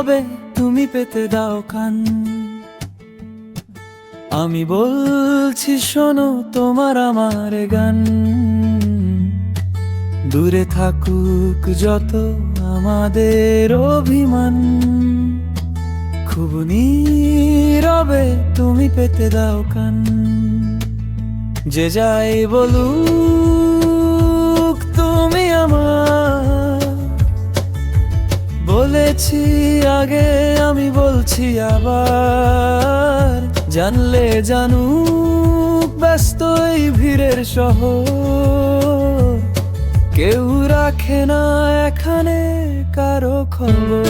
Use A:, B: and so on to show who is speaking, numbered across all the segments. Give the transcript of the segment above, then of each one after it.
A: নীরবে তুমি পেতে দাও কান। আমি বলছি শোনো তোমার আমার গান। দূরে থাকুক যত আমাদের অভিমান, খুব নীরবে তুমি পেতে দাও কান। যে যাই বলুক তুমি আমার, বলেছি আগে আমি বলছি আবার। জানলে জানুক ব্যস্ত এই ভিড়ের শহর, কেউ রাখে না এখানে কারো খবর।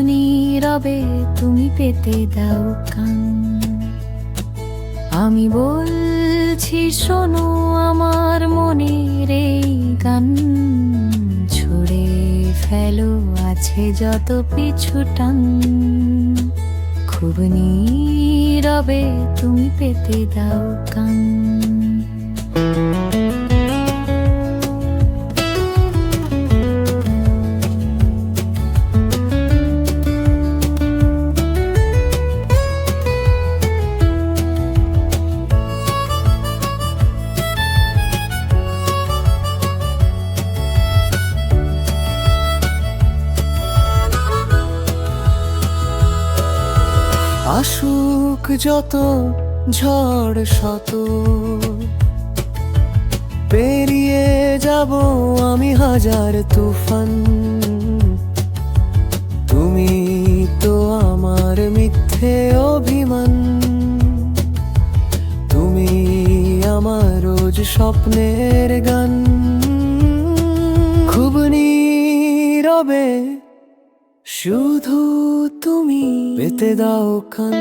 B: নীরবে তুমি পেতে দাও কান। আমি বলছি শোনো আমার মনের এই গান। ছুড়ে ফেলো আছে যত পিছু টান, খুব নীরবে তুমি পেতে দাও কান।
A: আসুক যত ঝড় শত, পেরিয়ে যাব আমি হাজার তুফান। তুমি তো আমার মিথ্যে অভিমান, তুমি আমার রোজ স্বপ্নের গান। খুব নীরবে শুধু তুমি পেতে দাও কান।